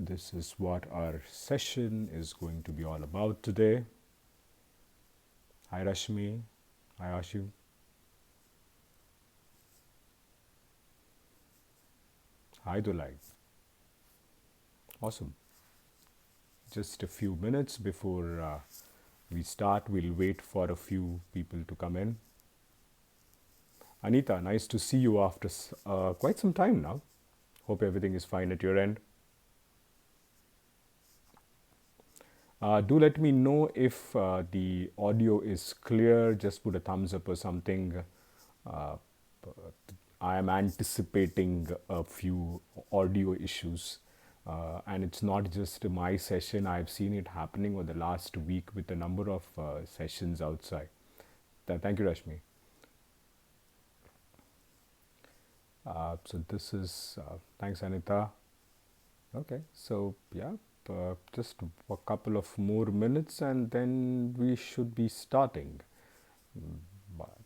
This is what our session is going to be all about today. Hi Rashmi, hi Ashu. Hi Dulai. Awesome. Just a few minutes before we start, we'll wait for a few people to come in. Anita, nice to see you after quite some time now. Hope everything is fine at your end. Do let me know if the audio is clear. Just put a thumbs up or something. Uh, I am anticipating a few audio issues. And it's not just my session, I've seen it happening over the last week with a number of sessions outside. Thank you, Rashmi. So this is, thanks, Anita. Okay, so yeah, just a couple of more minutes and then we should be starting. But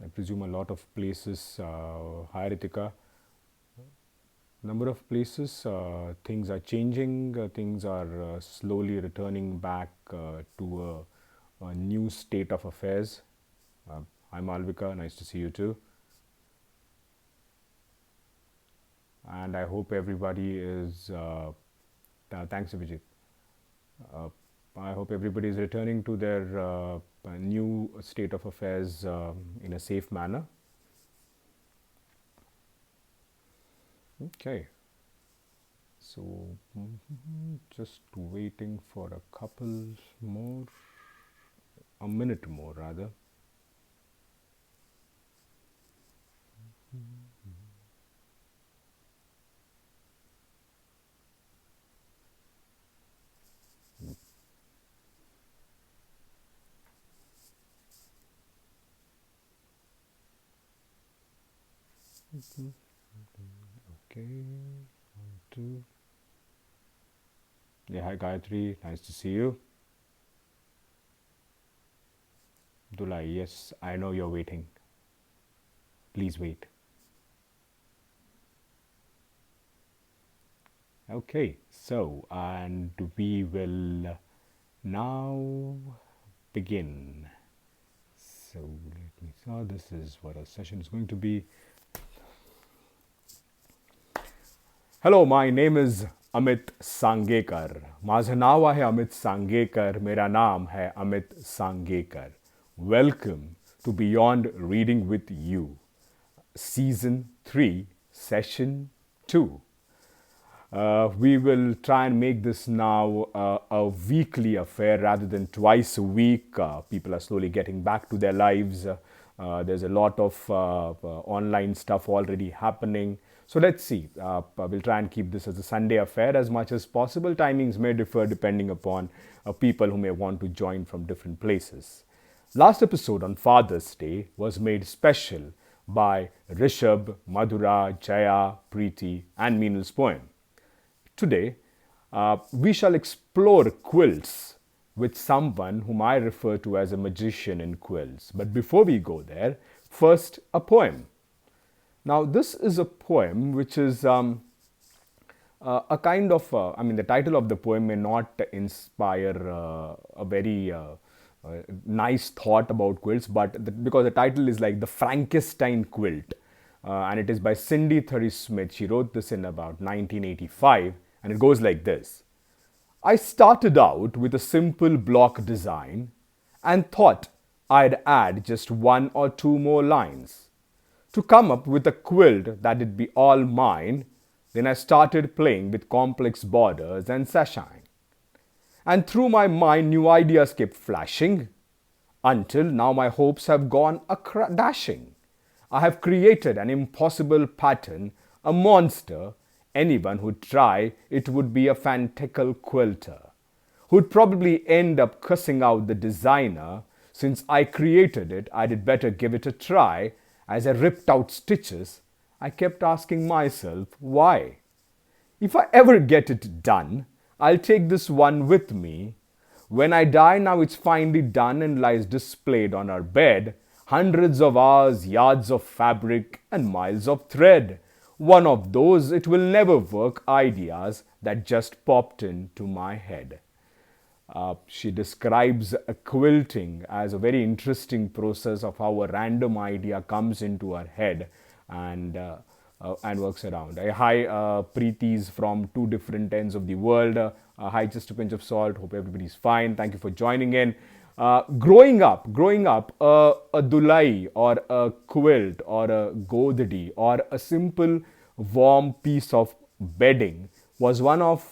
I presume a lot of places, hi Ritika, number of places, things are changing, things are slowly returning back to a new state of affairs. Hi Malvika, nice to see you too. And I hope everybody is, thanks Vijit. I hope everybody is returning to their new state of affairs in a safe manner. Okay, so just waiting for a couple more, a minute more rather. Okay, 1, 2. Yeah, hi Gayatri, nice to see you. Dulai, yes, I know you're waiting. Please wait. Okay, so, and we will now begin. So, let me saw this is what our session is going to be. Hello, my name is Amit सांगेकर. माझं नाव आहे अमित सांगेकर. मेरा नाम है Amit सांगेकर. Welcome to Beyond Reading with You, Season 3, Session 2. We will try and make this now a weekly affair rather than twice a week. People are slowly getting back to their lives. There's a lot of online stuff already happening. So let's see. We'll try and keep this as a Sunday affair as much as possible. Timings may differ depending upon people who may want to join from different places. Last episode on Father's Day was made special by Rishabh, Madhura, Jaya, Preeti, and Meenal's poem. Today, we shall explore quilts with someone whom I refer to as a magician in quilts. But before we go there, first a poem. Now, this is a poem which is a kind of, the title of the poem may not inspire a very nice thought about quilts, but because the title is like the Frankenstein quilt, and it is by Cindy Thury Smith. She wrote this in about 1985, and it goes like this. I started out with a simple block design and thought I'd add just 1 or 2 more lines to come up with a quilt that'd be all mine. Then I started playing with complex borders and sashine. And through my mind, new ideas kept flashing until now my hopes have gone dashing. I have created an impossible pattern, a monster. Anyone who'd try it would be a fanatical quilter, who'd probably end up cussing out the designer. Since I created it, I did better give it a try. As I ripped out stitches, I kept asking myself, why? If I ever get it done, I'll take this one with me. When I die, now it's finally done and lies displayed on our bed. Hundreds of hours, yards of fabric, and miles of thread. one of those it will never work ideas that just popped into my head. She describes quilting as a very interesting process of how a random idea comes into her head and works around. Hi, Preetis from two different ends of the world. Hi, just a pinch of salt. Hope everybody's fine. Thank you for joining in. Growing up, a dulai or a quilt or a goddi or a simple warm piece of bedding was one of,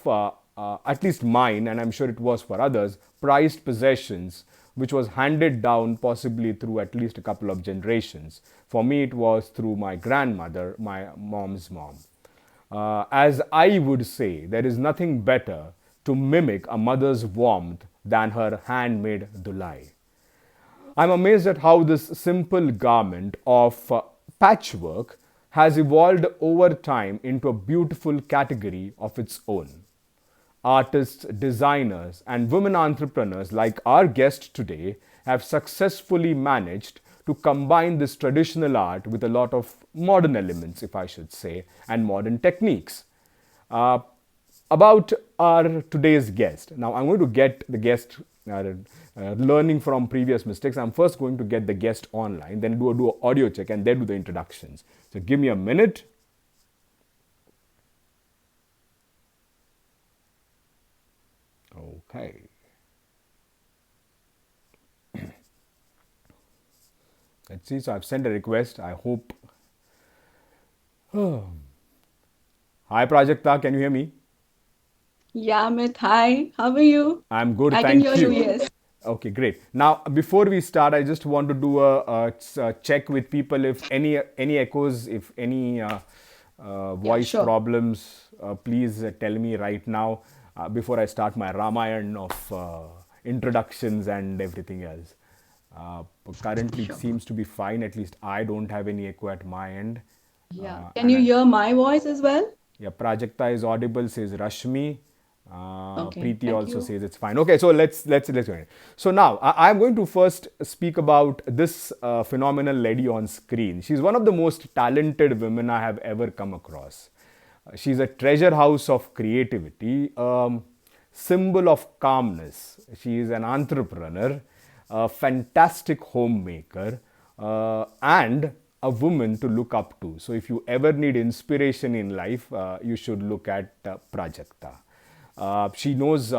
at least mine, and I'm sure it was for others, prized possessions, which was handed down possibly through at least a couple of generations. For me, it was through my grandmother, my mom's mom. As I would say, there is nothing better to mimic a mother's warmth than her handmade dulai. I'm amazed at how this simple garment of patchwork has evolved over time into a beautiful category of its own. Artists, designers, and women entrepreneurs like our guest today have successfully managed to combine this traditional art with a lot of modern elements, if I should say, and modern techniques. Uh, about our today's guest. Now, I'm going to get the guest learning from previous mistakes. I'm first going to get the guest online, then do an audio check, and then do the introductions. So, give me a minute. Okay. Let's see. So, I've sent a request. I hope. Hi, Prajakta. Can you hear me? Yeah, Amit, hi. How are you? I'm good, I can thank hear you, you. yes. Okay, great. Now, before we start, I just want to do a check with people if any echoes, if any Yeah, voice sure. problems. Please tell me right now before I start my Ramayan of introductions and everything else. Currently, it Sure. seems to be fine. At least I don't have any echo at my end, Yeah. Can and you hear my voice as well? yeah, Prajakta is audible, says Rashmi. Okay, Preeti thank also you. says it's fine. Okay, so let's go ahead. So now I'm going to first speak about this phenomenal lady on screen. She's one of the most talented women I have ever come across. She's a treasure house of creativity, symbol of calmness. She is an entrepreneur, a fantastic homemaker, and a woman to look up to. So, if you ever need inspiration in life, you should look at Prajakta. She knows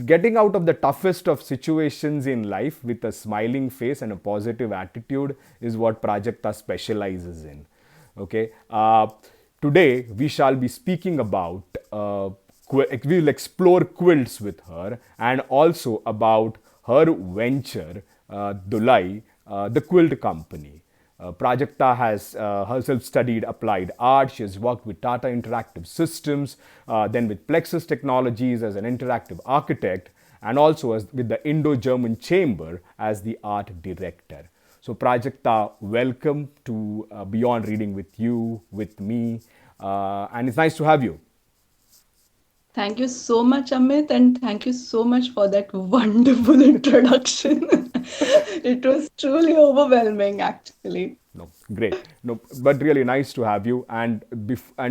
getting out of the toughest of situations in life with a smiling face and a positive attitude is what Prajakta specializes in. Okay. Today we shall be speaking about we will explore quilts with her and also about her venture, Dulai, the quilt company. Prajakta has herself studied applied art. She has worked with Tata Interactive Systems, then with Plexus Technologies as an interactive architect, and also with the Indo-German Chamber as the art director. So, Prajakta, welcome to Beyond Reading with you, with me, and it's nice to have you. Thank you so much, Amit, and thank you so much for that wonderful introduction. It was truly overwhelming, actually. No, great. No, but really nice to have you. And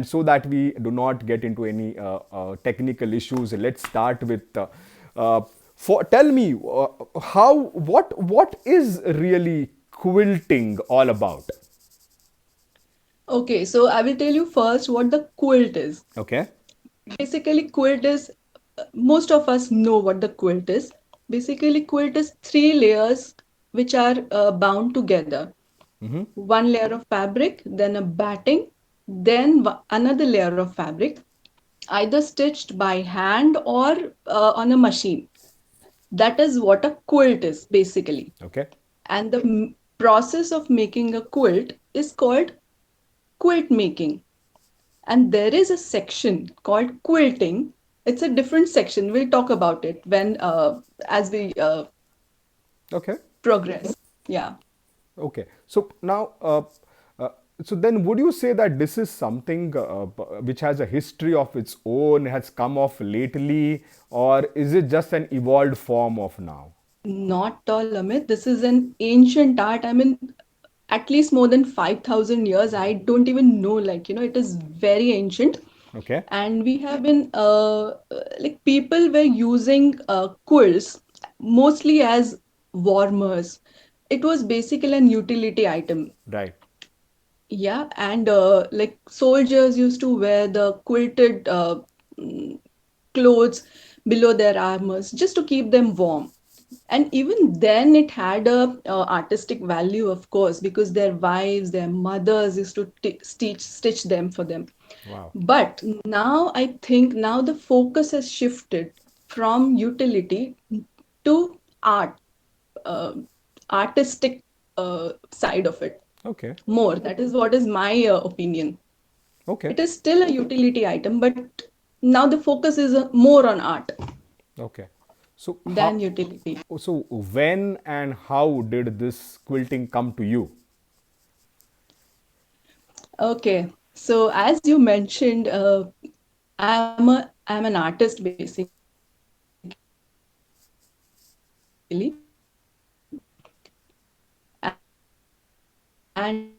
so that we do not get into any technical issues, let's start with. Uh, for tell me how what is really quilting all about? Okay, so I will tell you first what the quilt is. Okay. Basically, quilt is, most of us know what the quilt is. Basically, quilt is three layers which are bound together. One layer of fabric, then a batting, then another layer of fabric, either stitched by hand or on a machine. That is what a quilt is basically. Okay. And the process of making a quilt is called quilt making. And there is a section called quilting. It's a different section. We'll talk about it when as we Okay. progress. Yeah. Okay. So now, uh, so then would you say that this is something which has a history of its own, has come off lately, or is it just an evolved form of now? Not at all, Amit. This is an ancient art. I mean, at least more than 5,000 years. I don't even know, like, it is very ancient. Okay. And we have been, like, people were using quilts mostly as warmers. It was basically an utility item. Right. Yeah, and like soldiers used to wear the quilted mm, clothes below their armors just to keep them warm. And even then, it had a artistic value, of course, because their wives, their mothers used to stitch them for them. Wow. But now I think now the focus has shifted from utility to art, uh, artistic side of it Okay. more. That is what is my opinion. Okay. It is still a utility item, but now the focus is more on art Okay. So than how? utility. So when and how did this quilting come to you? Okay, so as you mentioned, I'm an artist basically, and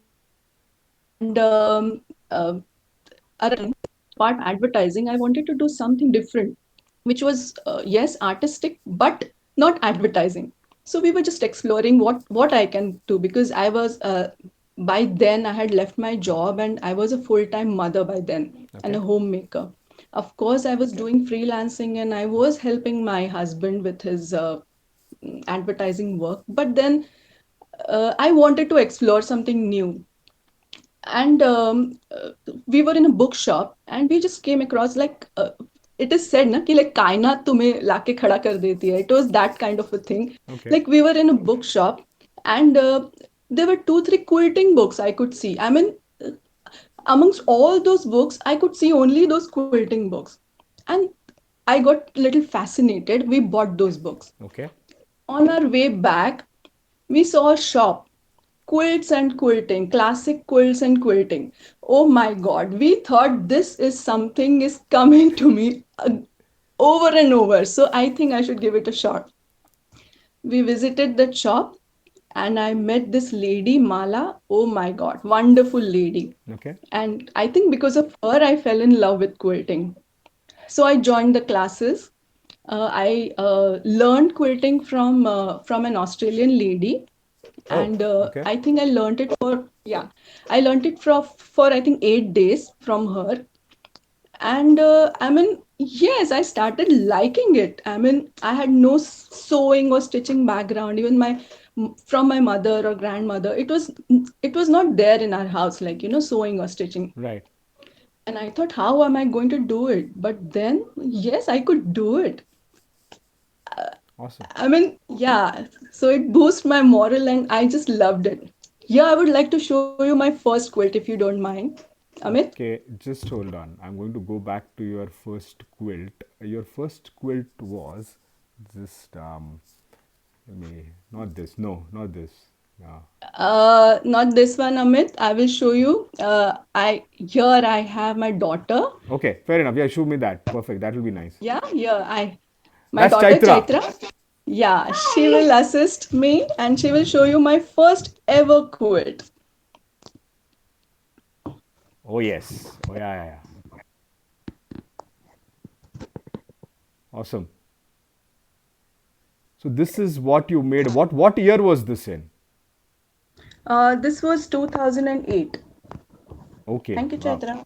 apart advertising, I wanted to do something different, which was yes artistic, but not advertising. So we were just exploring what I can do, because I was by then I had left my job and I was a full-time mother by then and Okay. a homemaker. Of course, I was doing freelancing and I was helping my husband with his advertising work. But then I wanted to explore something new. And we were in a bookshop and we just came across, like, it is said na ki like कायनात तुम्हें लाके खड़ा कर देती है. It was that kind of a thing. Okay. Like, we were in a bookshop and there were two three quilting books I could see. I mean, amongst all those books I could see only those quilting books, and I got a little fascinated. We bought those books. Okay. On our way back, we saw a shop, quilts and quilting, classic quilts and quilting. Oh my God, we thought this is something is coming to me over and over. So I think I should give it a shot. We visited the shop and I met this lady, Mala. Oh my God, wonderful lady. Okay. And I think because of her, I fell in love with quilting. So I joined the classes. I learned quilting from an Australian lady, Oh. and Okay. I think I learned it for, yeah, I learned it for I think 8 days from her. And I mean, yes, I started liking it. I mean, I had no sewing or stitching background. Even from my mother or grandmother, it was not there in our house, like, sewing or stitching. Right. And I thought, how am I going to do it? But then, yes, I could do it. Awesome. I mean, yeah. So it boosted my moral and I just loved it. Yeah, I would like to show you my first quilt if you don't mind, Amit. Okay, just hold on. I'm going to go back to your first quilt. Your first quilt was just let me not this. No, not this. Yeah. Not this one, Amit. I will show you. I have my daughter. Okay, fair enough. Yeah, show me that. Perfect. That will be nice. Yeah, here I my That's daughter Chaitra. Chaitra. Yeah, she will assist me and she will show you my first ever quilt. Oh yes. Oh yeah, yeah, yeah. Awesome. So this is what you made. What year was this in? This was 2008. Okay. Thank you, Wow. Chaitra.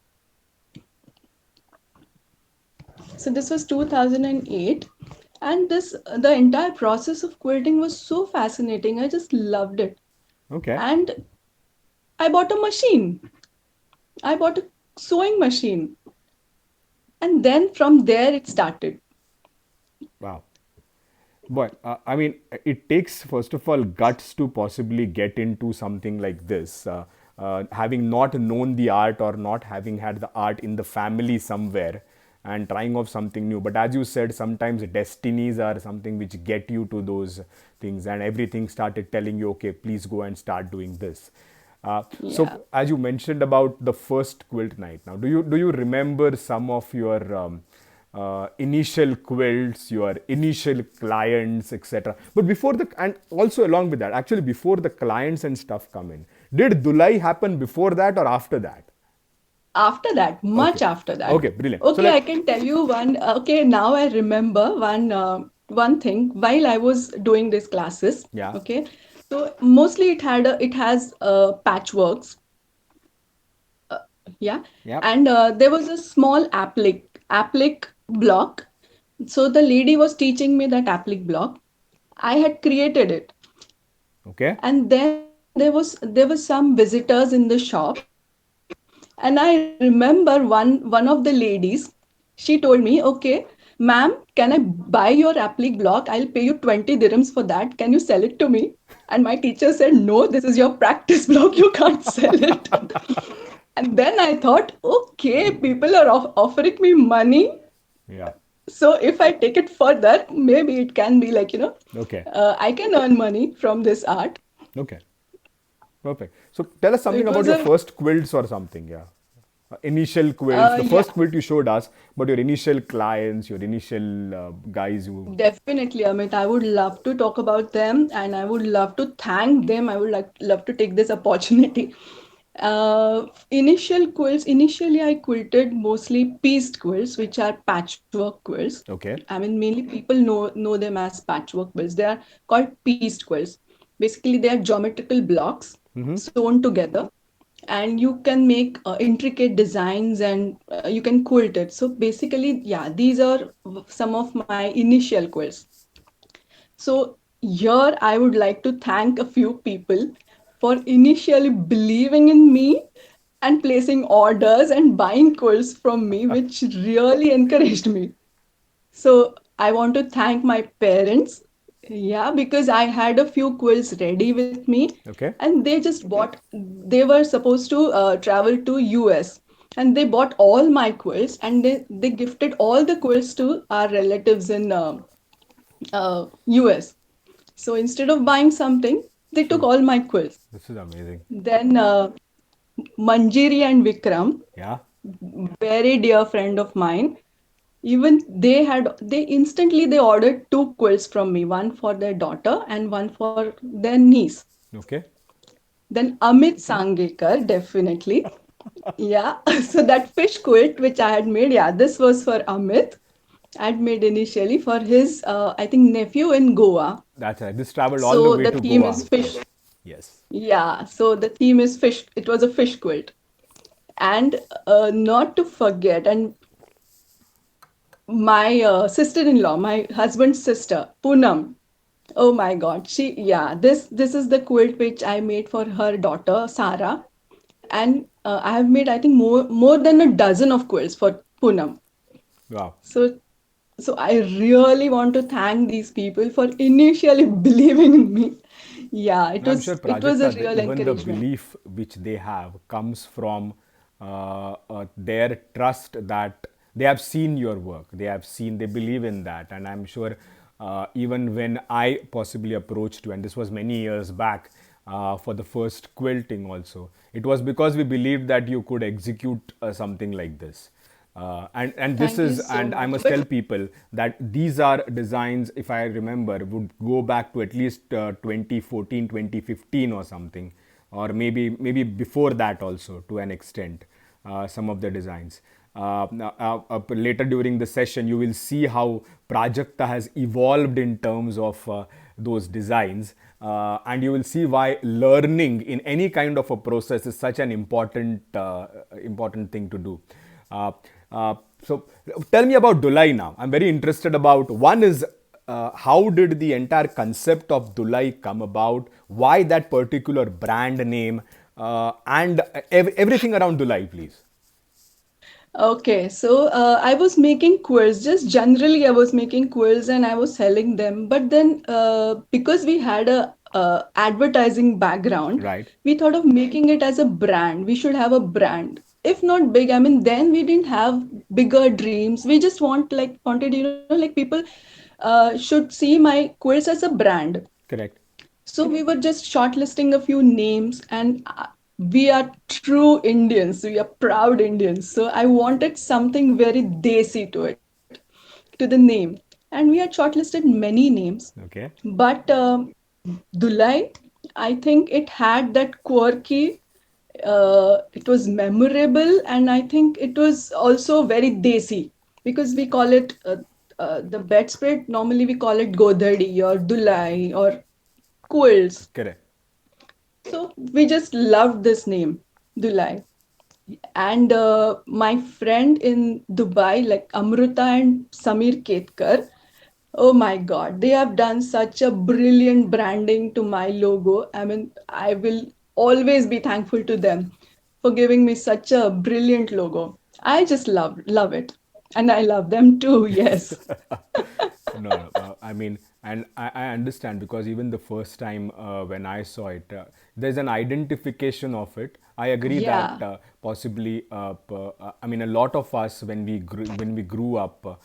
So this was 2008, and this the entire process of quilting was so fascinating. I just loved it. Okay. And I bought a machine. I bought a sewing machine. And then from there it started. Wow. But I mean, it takes first of all guts to possibly get into something like this. Having not known the art or not having had the art in the family somewhere and trying of something new. But as you said, sometimes destinies are something which get you to those things, and everything started telling you, okay, please go and start doing this. Yeah. As you mentioned about the first quilt night, now do you remember some of your initial quilts, your initial clients, etc. But before the and also along with that, actually before the clients and stuff come in, Did Dulai happen before that or after that? After that, much Okay. after that. Okay, brilliant. So Okay, I let can tell you one. Okay, now I remember one thing while I was doing these classes. yeah, Okay, so mostly it has patchworks. Yeah, yeah. and there was a small applic block. So the lady was teaching me that applic block. I had created it, Okay. and then there was some visitors in the shop, and I remember one of the ladies, she told me, okay, ma'am, can I buy your applic block? I'll pay you 20 dirhams for that. Can you sell it to me? And my teacher said, no, this is your practice block, you can't sell it. And then I thought, okay, people are offering me money, Yeah. so if I take it further, maybe it can be like, Okay. I can earn money from this art. Okay. Perfect. So tell us So something it about was your a, first quilts or something. Yeah. Initial quilts. The yeah, first quilt you showed us, but your initial clients, your initial guys who. definitely, Amit. I would love to talk about them and I would love to thank them. I would like love to take this opportunity. Initially I quilted mostly pieced quilts, which are patchwork quilts. Okay. I mean, mainly people know them as patchwork quilts. They are called pieced quilts. Basically, they are geometrical blocks sewn together, and you can make intricate designs, and you can quilt it. So basically, yeah, these are some of my initial quilts. So here I would like to thank a few people for initially believing in me and placing orders and buying quilts from me, which really encouraged me. So I want to thank my parents. Yeah, because I had a few quilts ready with me, Okay. and they just bought. They were supposed to travel to US, and they bought all my quilts, and they gifted all the quilts to our relatives in US. So instead of buying something, they took Sure. all my quilts. This is amazing. Then Manjiri and Vikram, Yeah. very dear friend of mine, even they instantly they ordered two quilts from me, one for their daughter and one for their niece. Okay. Then Amit Sangekar, definitely. Yeah, so that fish quilt which I had made, yeah, this was for Amit. I had made initially for his, I think, nephew in Goa. That's right. This traveled all the So way the to theme Goa. is fish. Yes. Yeah, so the theme is fish. It was a fish quilt. And not to forget, and my sister-in-law, my husband's sister, Poonam. Oh my God, yeah, this is the quilt which I made for her daughter, Sarah, and I have made, I think, more than a dozen of quilts for Poonam. Wow. So so I really want to thank these people for initially believing in me. Yeah, And I'm sure it was a Prajakta, real even the encouragement. belief which they have comes from their trust that they have seen your work. They have seen, they believe in that. And I'm sure even when I possibly approached you, and this was many years back for the first quilting also, it was because we believed that you could execute something like this. And this Thank you is, so and I much. must But tell people that these are designs, if I remember, would go back to at least 2014, 2015 or something, or maybe before that also to an extent, some of the designs. Later during the session, you will see how Prajakta has evolved in terms of those designs, and you will see why learning in any kind of a process is such an important thing to do. Uh, so tell me about Dulai now. I'm very interested about, one is how did the entire concept of Dulai come about? Why that particular brand name? And everything around Dulai, please. okay, so I was making quilts. Just generally, I was making quilts and I was selling them. But then, because we had a advertising background, Right. we thought of making it as a brand. We should have a brand. If not big, I mean, then we didn't have bigger dreams. We just wanted, like people should see my quilts as a brand. Correct. So we were just shortlisting a few names, and we are true Indians. We are proud Indians. So I wanted something very desi to it, to the name. And we had shortlisted many names. Okay. But Dulai, I think it had that quirky, it was memorable, and I think it was also very desi because we call it the bedspread. Normally, we call it godhadi or dulai or quilts. Correct. So we just loved this name, Dulai. And my friend in Dubai, like Amruta and Samir Ketkar, oh my God, they have done such a brilliant branding to my logo. I mean, I will always be thankful to them for giving me such a brilliant logo. I just love it. And I love them too, yes. No, no. I mean, and I understand because even the first time when I saw it, there's an identification of it. I agree that Yeah, possibly, I mean, a lot of us when we grew up,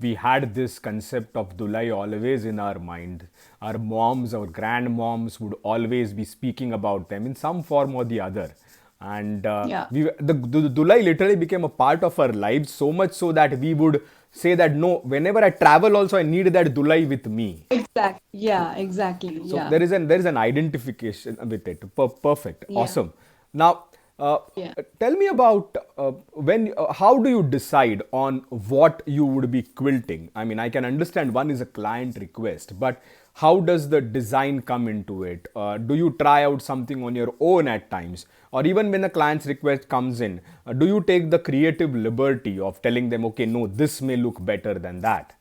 we had this concept of Dulai always in our mind. Our moms, our grandmoms would always be speaking about them in some form or the other, and yeah. the Dulai literally became a part of our lives, so much so that we would say that no, whenever I travel also I need that Dulai with me. Exactly. Yeah, exactly. So Yeah. there is an identification with it. Perfect, Yeah. awesome. Now, Yeah. tell me about when. How do you decide on what you would be quilting? I mean, I can understand one is a client request, but how does the design come into it? Do you try out something on your own at times, or even when a client's request comes in, do you take the creative liberty of telling them, okay, no, this may look better than that?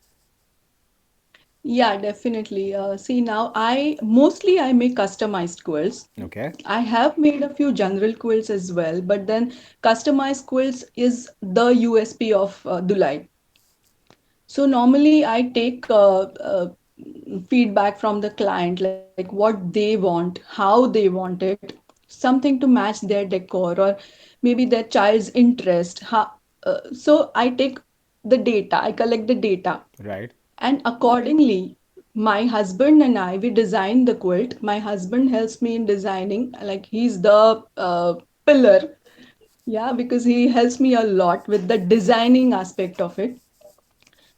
Yeah, definitely. See, now I make customized quilts. Okay, I have made a few general quilts as well, but then customized quilts is the USP of Dulai. So normally I take feedback from the client, like what they want, how they want it, something to match their decor or maybe their child's interest. So I take the data, I collect the data, right, and accordingly, my husband and I, we design the quilt. My husband helps me in designing, like he's the pillar. Yeah, because he helps me a lot with the designing aspect of it.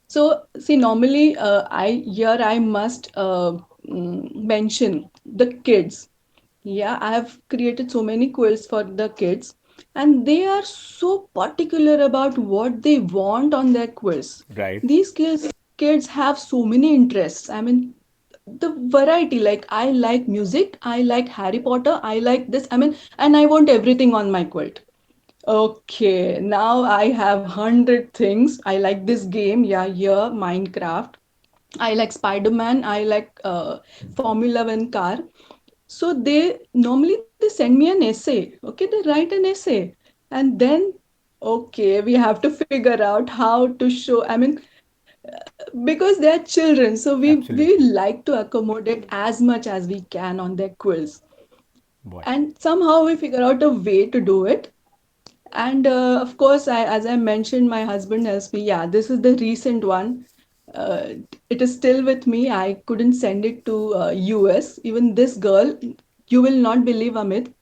So, see, normally, I must mention the kids. Yeah, I have created so many quilts for the kids, and they are so particular about what they want on their quilts. right. These kids have so many interests. I mean, the variety, like I like music, I like Harry Potter, I like this. I mean, and I want everything on my quilt. Okay, now I have 100 things. I like this game, yeah, here, Minecraft. I like Spider-Man. I like Formula One car. So they normally they send me an essay. Okay, they write an essay, and then okay, we have to figure out how to show. I mean, because they are children, so we Absolutely. like to accommodate as much as we can on their quills, Boy. and somehow we figure out a way to do it. And of course, as I mentioned, my husband helps me. Yeah, this is the recent one. Uh, it is still with me. I couldn't send it to US. Even this girl, you will not believe, Amit.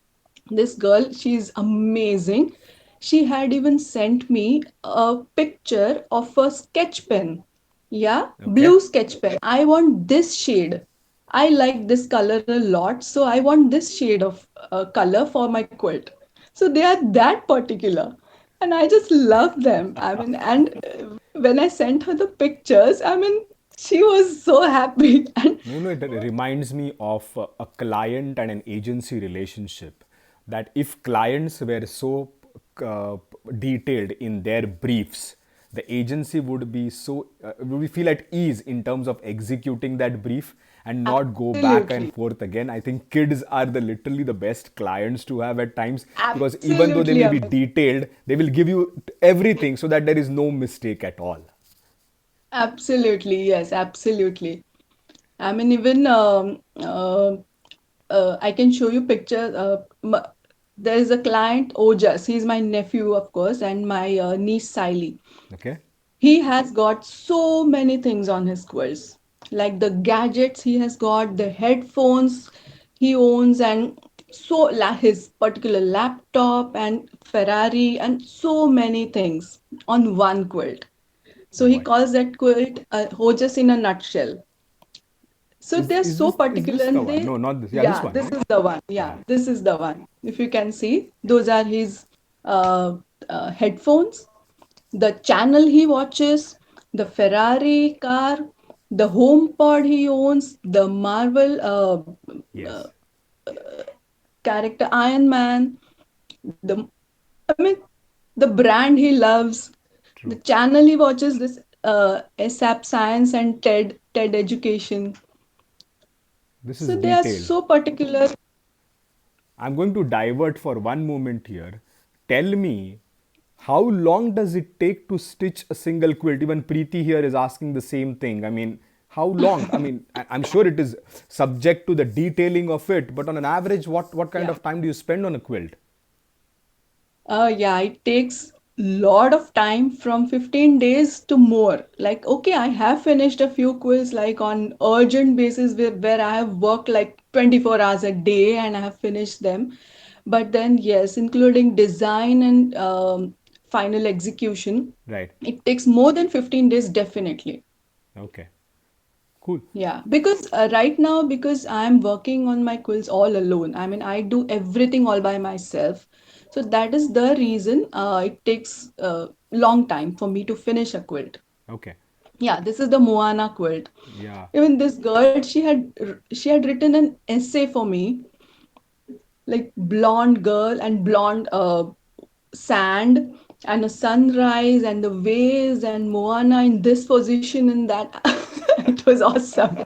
This girl, she's amazing. She had even sent me a picture of a sketch pen. Yeah, Okay. blue sketch pen. I want this shade. I like this color a lot, so I want this shade of color for my quilt. So they are that particular, and I just love them. I mean, and when I sent her the pictures, I mean, she was so happy. And It reminds me of a client and an agency relationship. That if clients were so uh, detailed in their briefs, the agency would be would feel at ease in terms of executing that brief and not go back and absolutely, forth again. I think kids are the literally the best clients to have at times because even though they absolutely, may be Amit. detailed, they will give you everything so that there is no mistake at all. Absolutely, yes, absolutely. I mean, even I can show you pictures. There is a client, Ojas. He's my nephew, of course, and my niece, Siley. Okay. He has got so many things on his quilts, like the gadgets he has got, the headphones he owns, and his particular laptop and Ferrari, and so many things on one quilt. So he Boy. calls that quilt Ojas in a nutshell. So they're so Is this particular the and one? they, No, not this. Yeah, this yeah, one, this right? is the one. Yeah, Yeah. this is the one. If you can see, those are his uh, headphones, the channel he watches, the Ferrari car, the HomePod he owns, the Marvel uh, Yes. character Iron Man, the I mean the brand he loves, the True. channel he watches, this ASAP Science and TED Education. This is So they are detail. so particular. I'm going to divert for one moment here. Tell me, how long does it take to stitch a single quilt? Even Preeti here is asking the same thing. I mean, how long? I mean, I'm sure it is subject to the detailing of it, but on an average, what kind Yeah. of time do you spend on a quilt? Yeah, it takes lot of time from 15 days to more. Like, okay, I have finished a few quills like on urgent basis where I have worked like 24 hours a day and I have finished them. But then, yes, including design and final execution, Right. it takes more than 15 days definitely. Okay. Cool. Yeah, because right now, because I'm working on my quills all alone. I mean, I do everything all by myself. So that is the reason it takes a long time for me to finish a quilt. Okay. Yeah, this is the Moana quilt. Yeah. Even this girl, she had written an essay for me, like blonde girl and blonde sand and a sunrise and the waves and Moana in this position and that. It was awesome.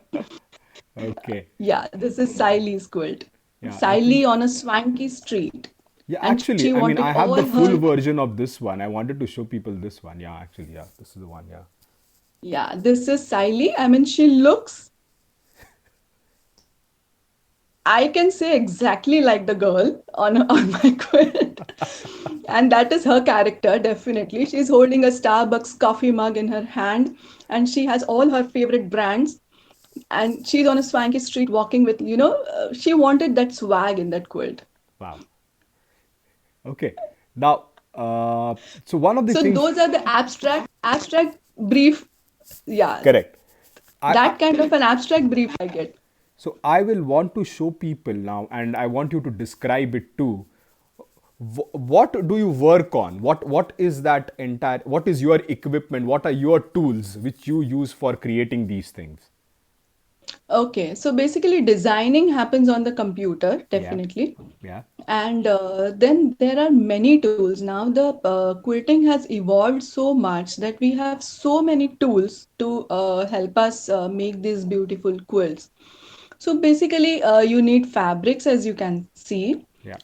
Okay. Yeah, this is Siley's quilt. Yeah. I Siley think. on a swanky street. Yeah. And she Actually, I mean, wanted I have all the full her, version of this one. I wanted to show people this one. Yeah. Actually, yeah. This is the one. Yeah. yeah, this is Siley. I mean, she looks, I can say exactly like the girl on my quilt. And that is her character, definitely. She's holding a Starbucks coffee mug in her hand and she has all her favorite brands. And she's on a swanky street walking with, she wanted that swag in that quilt. Wow. Okay. Now, so one of the So things, those are the abstract brief. Yeah, correct. I that kind of an abstract brief I get. so I will want to show people now, and I want you to describe it too. What do you work on? What is that entire? What is your equipment? What are your tools which you use for creating these things? Okay, so basically designing happens on the computer, Yeah, definitely. yeah. And then there are many tools. Now the quilting has evolved so much that we have so many tools to help us make these beautiful quilts. So basically, you need fabrics, as you can see, Yeah.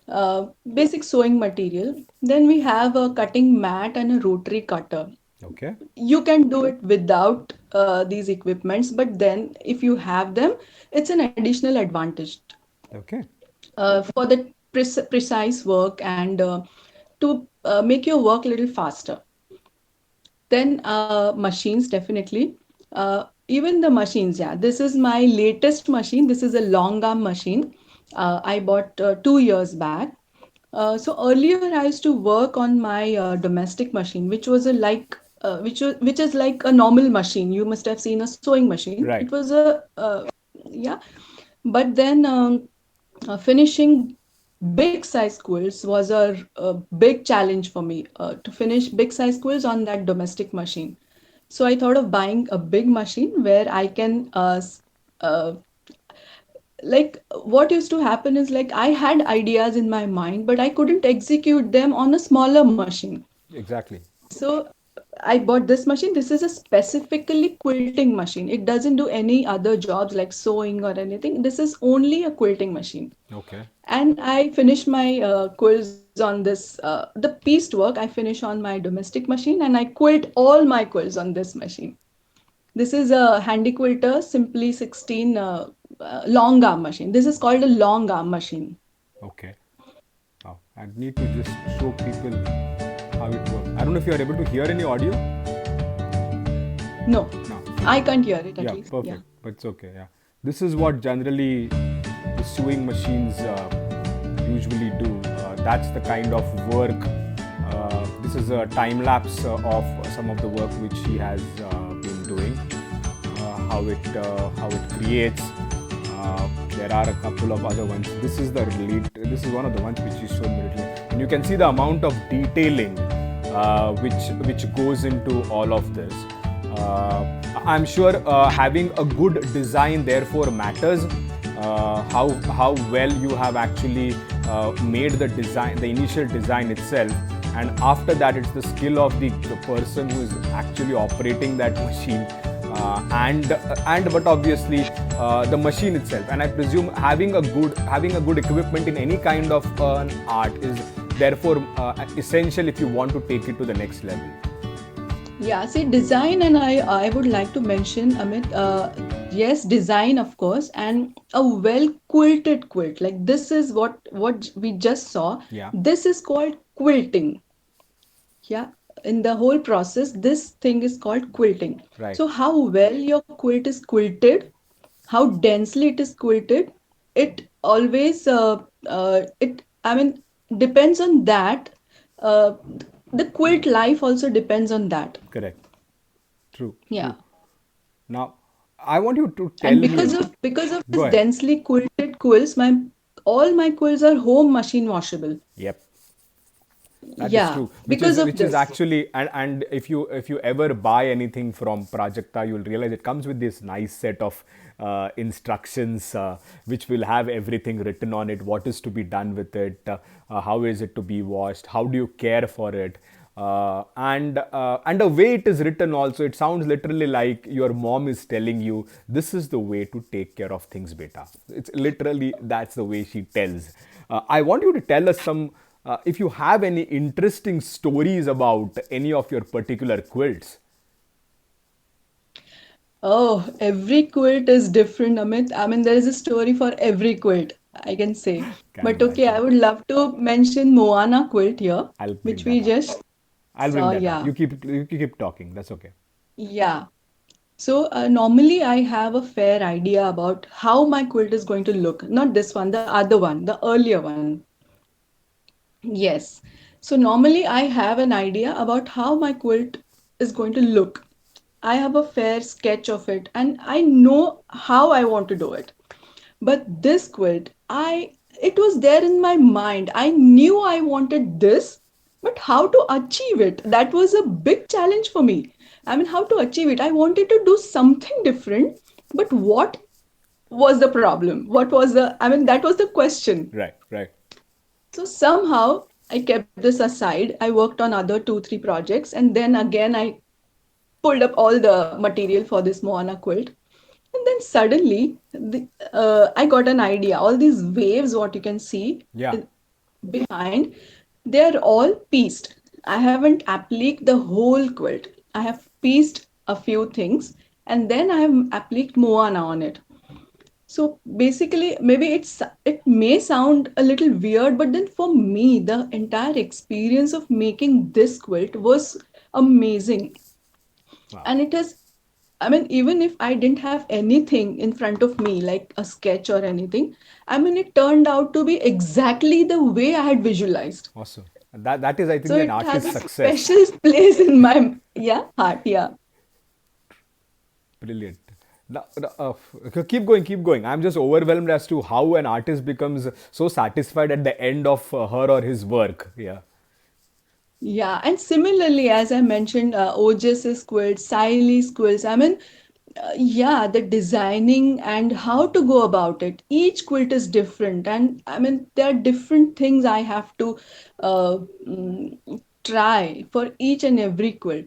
basic sewing material. Then we have a cutting mat and a rotary cutter. Okay. You can do it without these equipments, but then if you have them, it's an additional advantage Okay. for the precise work and to make your work a little faster. Then machines, definitely. Even the machines, yeah. This is my latest machine. This is a long arm machine. I bought 2 years back. So earlier I used to work on my domestic machine, which was a like which is like a normal machine. You must have seen a sewing machine. It Right. was a yeah, but then finishing big size quilts was a big challenge for me to finish big size quilts on that domestic machine. So I thought of buying a big machine where I can uh, like what used to happen is like I had ideas in my mind, but I couldn't execute them on a smaller machine. Exactly. So I bought this machine. This is a specifically quilting machine. It doesn't do any other jobs like sewing or anything. This is only a quilting machine. Okay. And I finished my quilts on this, the pieced work I finish on my domestic machine, and I quilt all my quilts on this machine. This is a handy quilter, simply 16 long arm machine. This is called a long arm machine. Okay. Wow. I need to just show people how it works. I don't know if you are able to hear any audio. No, No. I can't hear it at Yeah, least. Yeah. perfect. But it's okay. Yeah. This is what generally the sewing machines usually do. That's the kind of work. This is a time lapse of some of the work which she has been doing. How it creates There are a couple of other ones. This is the lead. This is one of the ones which is shown me, and you can see the amount of detailing which goes into all of this. I'm sure having a good design therefore matters. How well you have actually made the design, the initial design itself, and after that it's the skill of the person who is actually operating that machine, and but obviously the machine itself. And I presume having a good equipment in any kind of an art is therefore essential if you want to take it to the next level. Yeah, see, design, and I would like to mention, Amit, yes, design, of course, and a well quilted quilt. Like this is what we just saw. Yeah. This is called quilting. Yeah, in the whole process, this thing is called quilting. Right. So how well your quilt is quilted, how densely it is quilted, it always it I mean depends on that. Uh, the quilt life also depends on that. Correct. True. Yeah. True. Now, I want you to tell And me. because of Go this ahead. densely quilted quilts, my all my quilts are home machine washable. Yep. That is Yeah, true. Which is because of which is this. actually, and if you ever buy anything from Prajakta, you'll realize it comes with this nice set of instructions, which will have everything written on it. What is to be done with it? How is it to be washed? How do you care for it? And the way it is written also, it sounds literally like your mom is telling you this is the way to take care of things, beta. It's literally that's the way she tells. I want you to tell us some, if you have any interesting stories about any of your particular quilts. Oh, every quilt is different, Amit. I mean, there is a story for every quilt, I can say. Can But okay, I imagine. would love to mention Moana quilt here, I'll bring which we that up. just I'll bring saw. that up. Yeah, You keep talking. That's okay. yeah. So normally I have a fair idea about how my quilt is going to look. Not this one, the other one, the earlier one. Yes. So normally I have an idea about how my quilt is going to look. I have a fair sketch of it and I know how I want to do it. But this quilt, it was there in my mind. I knew I wanted this, but how to achieve it? That was a big challenge for me. I mean, how to achieve it? I wanted to do something different, but what was the problem? That was the question. Right, right. So somehow I kept this aside. I worked on other two, three projects, and then again I pulled up all the material for this Moana quilt. And then suddenly, I got an idea. All these waves, what you can see Yeah. behind, they're all pieced. I haven't appliqued the whole quilt. I have pieced a few things, and then I have appliqued Moana on it. So basically, maybe it may sound a little weird, but then for me, the entire experience of making this quilt was amazing. Wow. And it has, I mean, even if I didn't have anything in front of me, like a sketch or anything, I mean, it turned out to be exactly the way I had visualized. Awesome. That is, I So think, an it has artist's a success. special place in my, yeah, heart. Yeah. Brilliant. Keep going, keep going. I'm just overwhelmed as to how an artist becomes so satisfied at the end of her or his work. Yeah. Yeah, and similarly, as I mentioned, Ojas's quilts, Siley's quilts, I mean, yeah, the designing and how to go about it. Each quilt is different, and I mean, there are different things I have to uh, mm, try for each and every quilt.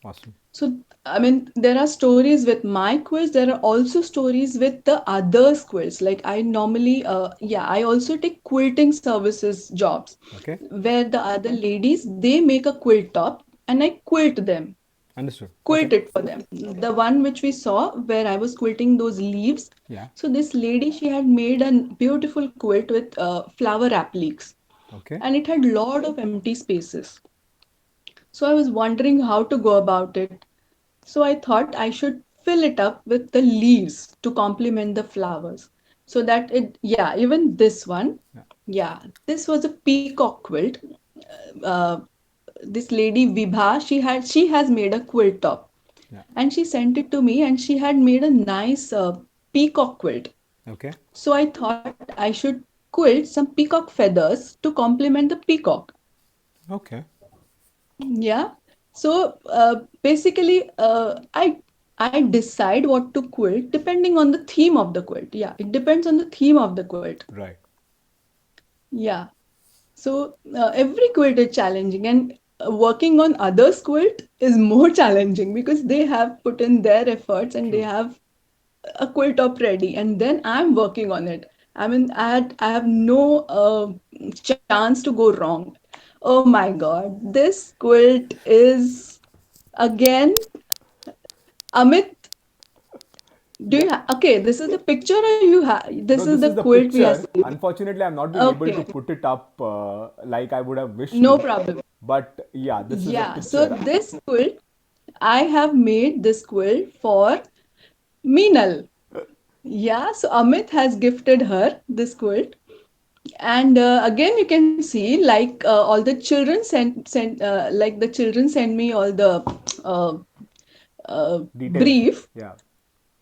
Awesome. So, I mean, there are stories with my quiz. There are also stories with the others' quiz. Like I normally, yeah, I also take quilting services jobs Okay. where the other ladies they make a quilt top and I quilt them, Understood. Okay. quilt it for them. The one which we saw where I was quilting those leaves. Yeah. So this lady she had made a beautiful quilt with flower appliques, Okay. and it had lot of empty spaces. So I was wondering how to go about it. So I thought I should fill it up with the leaves to complement the flowers. So that it, yeah, even this one, Yeah. yeah, this was a peacock quilt. Uh, this lady Vibha, she has made a quilt top Yeah. and she sent it to me and she had made a nice peacock quilt. Okay. So I thought I should quilt some peacock feathers to complement the peacock. Okay. Yeah. So basically, I decide what to quilt depending on the theme of the quilt. Yeah, it depends on the theme of the quilt. Right. Yeah. So every quilt is challenging, and working on others' quilt is more challenging because they have put in their efforts and they True. have a quilt top ready, and then I'm working on it. I mean, I have no chance to go wrong. Oh my God, this quilt is again, Amit. Do Yeah. you okay? This is the picture, or you have this No, is the this is the quilt we are picture. seeing. Unfortunately, I've not been able Okay, to put it up like I would have wished no to. problem. But yeah, this is a Yeah, so picture. this quilt, I have made this quilt for Meenal. Yeah, so Amit has gifted her this quilt. And again, you can see like all the children like the children send me all the uh, Details. brief Yeah.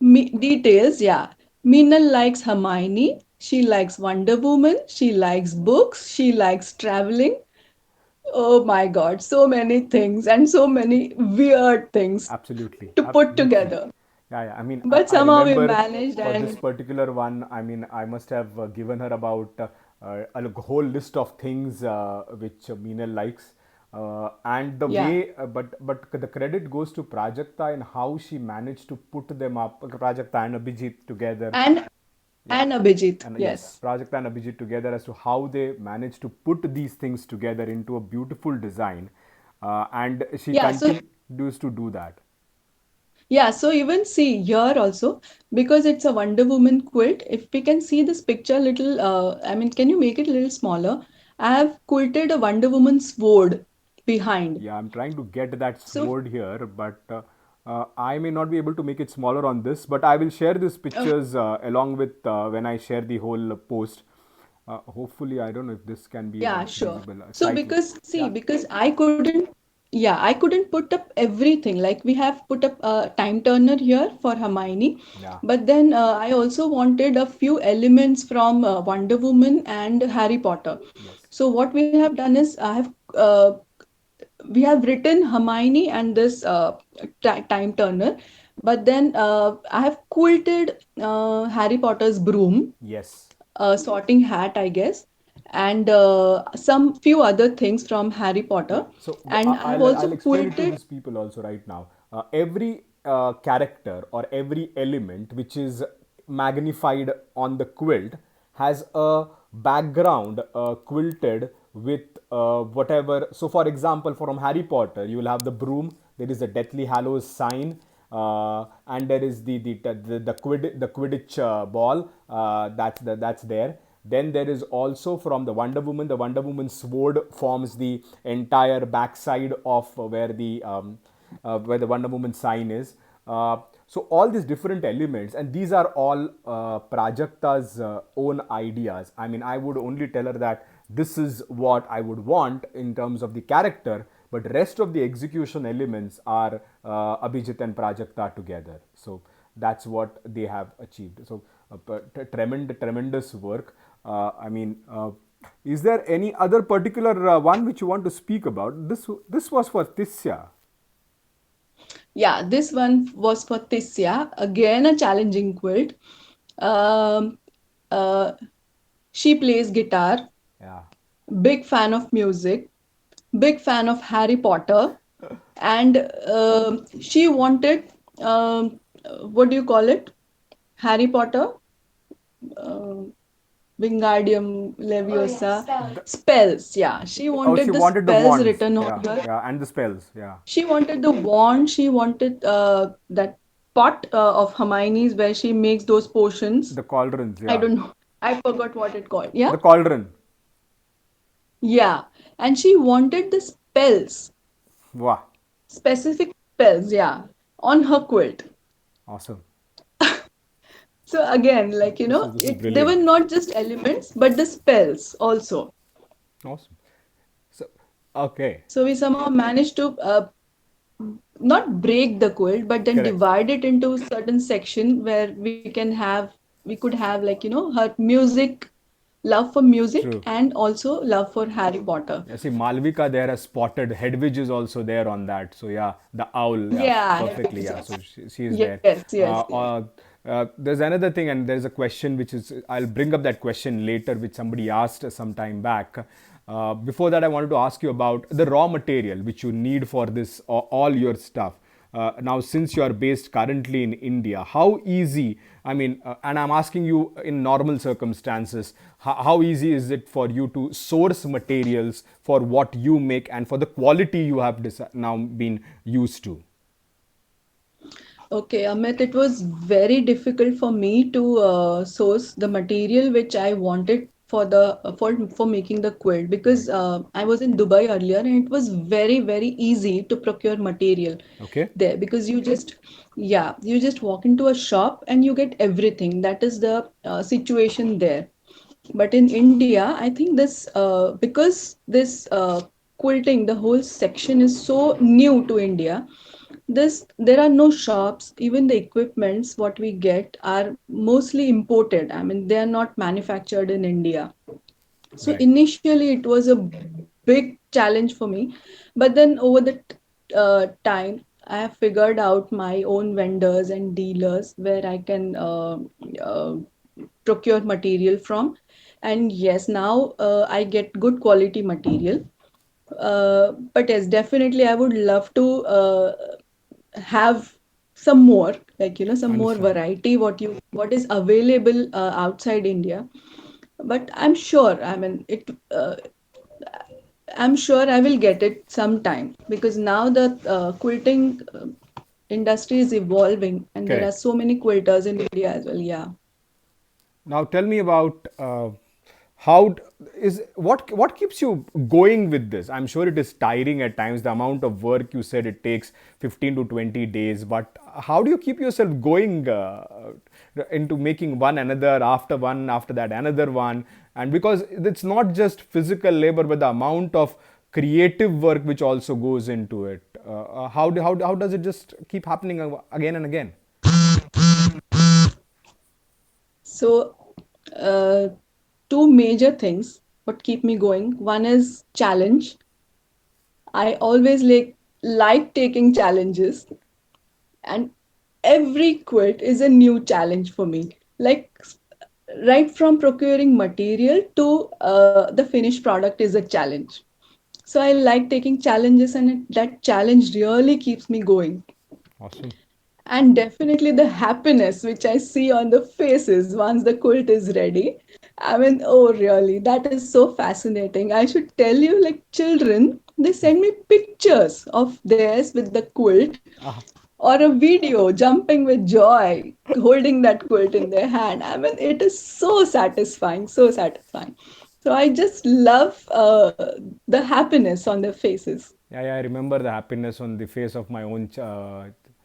details. Yeah, Meenal likes Hermione. She likes Wonder Woman. She likes books. She likes traveling. Oh my God, so many things and so many weird things Absolutely. to put Absolutely. together. Yeah, yeah. I mean, I, But I somehow we remember managed, for this and particular one, I mean, I must have given her about a whole list of things which Meena likes. And the yeah, way, but the credit goes to Prajakta and how she managed to put them up, Prajakta and Abhijit together. and Yeah. and Abhijit, And yes, yes, Prajakta and Abhijit together as to how they managed to put these things together into a beautiful design. And she yeah. So continues to do that. yeah, so even see here also, because it's a Wonder Woman quilt, if we can see this picture little, I mean, can you make it a little smaller? I have quilted a Wonder Woman sword behind. Yeah, I'm trying to get that So, sword here, but I may not be able to make it smaller on this. But I will share these uh, pictures along with when I share the whole post. Hopefully, I don't know if this can be yeah, sure. visible So slightly. because see, Yeah, because yeah, I couldn't put up everything. Like we have put up a time turner here for Hermione, yeah, but then I also wanted a few elements from Wonder Woman and Harry Potter. yes. So what we have done is we have written Hermione and this time turner, but then I have quilted Harry Potter's broom, Yes. sorting hat, I guess, and some few other things from Harry Yeah. Potter. So And I have I'll also explain it to quilted, these people also right now. Every character or every element which is magnified on the quilt has a background quilted with whatever. So, for example, from Harry Potter, you will have the broom. There is a Deathly Hallows sign, and there is the Quidditch ball. That's there. Then there is also from the Wonder Woman. The Wonder Woman sword forms the entire backside of where the Wonder Woman sign is. So all these different elements, and these are all Prajakta's own ideas. I mean, I would only tell her that this is what I would want in terms of the character, but rest of the execution elements are Abhijit and Prajakta together. So that's what they have achieved. So tremendous work. I mean, is there any other particular one which you want to speak about? This was for Tisya. yeah, this one was for Tisya, again a challenging quilt. Um, uh, she plays guitar, Yeah. big fan of music, big fan of Harry Potter, and she wanted what do you call it? Harry Potter, uh, Wingardium Leviosa, spells. Yeah, she Oh, she wanted the wanted the spells wands. written on Yeah, her. yeah, and the spells. Yeah, She wanted the wand. She wanted that pot of Hermione's where she makes those potions. the cauldrons. I Yeah, don't know. I forgot what it called. Yeah, the cauldron. yeah, and she wanted the spells, Wow, specific spells. Yeah, on her quilt. awesome. So again, like This is they were brilliant. not just elements, but the spells also. Awesome. So okay, So we somehow managed to not break the quilt, but then correct. divide it into certain section where we can have we could have like, her music, love for music, True. and also love for Harry Potter. Yeah, see, Malvika there has spotted. Hedwig is also there on that. So yeah, the owl. Yeah, Yeah, perfectly. Yeah, yes, so she is there. yes, Uh, yes, yes. uh, there's another thing, and there's a question which is I'll bring up that question later, which somebody asked some time back. Before that, I wanted to ask you about the raw material which you need for this all your stuff. Now, since you are based currently in India, how easy, I mean, and I'm asking you in normal circumstances, how easy is it for you to source materials for what you make and for the quality you have now been used to? Okay, Amit, it was very difficult for me to source the material which I wanted for for making the quilt, Right. because I was in Dubai earlier, and it was very, very easy to procure material Okay. there, because you just walk into a shop and you get everything. That is the situation there. But in India, I think because this quilting, the whole section is so new to India, there are no shops. Even the equipments what we get are mostly imported. I mean, they are not manufactured in India. So Right. initially it was a big challenge for me, but then over the time I have figured out my own vendors and dealers where I can uh, procure material from. And yes, now I get good quality material. But yes, definitely I would love to have some more, like, some more Understand. variety what is available outside India. But I'm sure, I mean, I'm sure I will get it sometime, because now the quilting industry is evolving and there are Correct. so many quilters in India as well. Yeah. Now tell me about how is what keeps you going with this? I'm sure it is tiring at times. The amount of work you said it takes 15 to 20 days, but how do you keep yourself going into making one after that another one? And because it's not just physical labor, but the amount of creative work which also goes into it. How does it just keep happening again and again? So, uh, two major things what keep me going. One is challenge. I always like taking challenges, and every quilt is a new challenge for me. Like, right from procuring material to the finished product is a challenge. So I like taking challenges, and that challenge really keeps me going. Awesome. And definitely the happiness which I see on the faces once the quilt is ready. I mean, oh, really, that is so fascinating. I should tell you, like, children, they send me pictures of theirs with the quilt, or a video jumping with joy, holding that quilt in their hand. I mean, it is so satisfying, so satisfying. So I just love the happiness on their faces. Yeah, yeah, I remember the happiness on the face of my own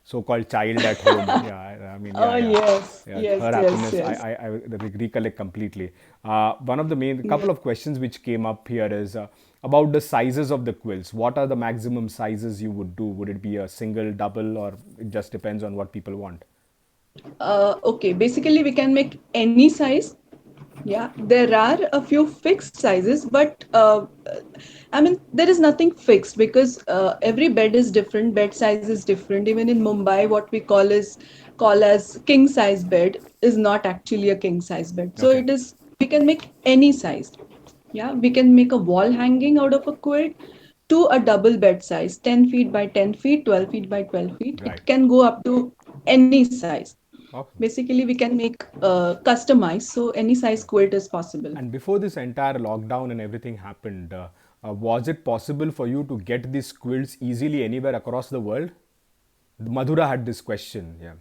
so-called child at home. Yeah, I mean, Oh, yeah, yeah, yes, yeah. yes, Her yes, happiness, yes. I recollect completely. One of the main Yeah. couple of questions which came up here is about the sizes of the quilts. What are the maximum sizes you would do? Would it be a single, double, or it just depends on what people want? Okay, basically we can make any size. Yeah, there are a few fixed sizes, but I mean, there is nothing fixed, because every bed is different, bed size is different. Even in Mumbai, what we call as king size bed is not actually a king size bed. So Okay, it is, we can make any size. Yeah, we can make a wall hanging out of a quilt to a double bed size, 10 feet by 10 feet, 12 feet by 12 feet. right. It can go up to any size. Awesome. Basically, we can make customized, so any size quilt is possible. And before this entire lockdown and everything happened, was it possible for you to get these quilts easily anywhere across the world? Madhura had this question. Yeah.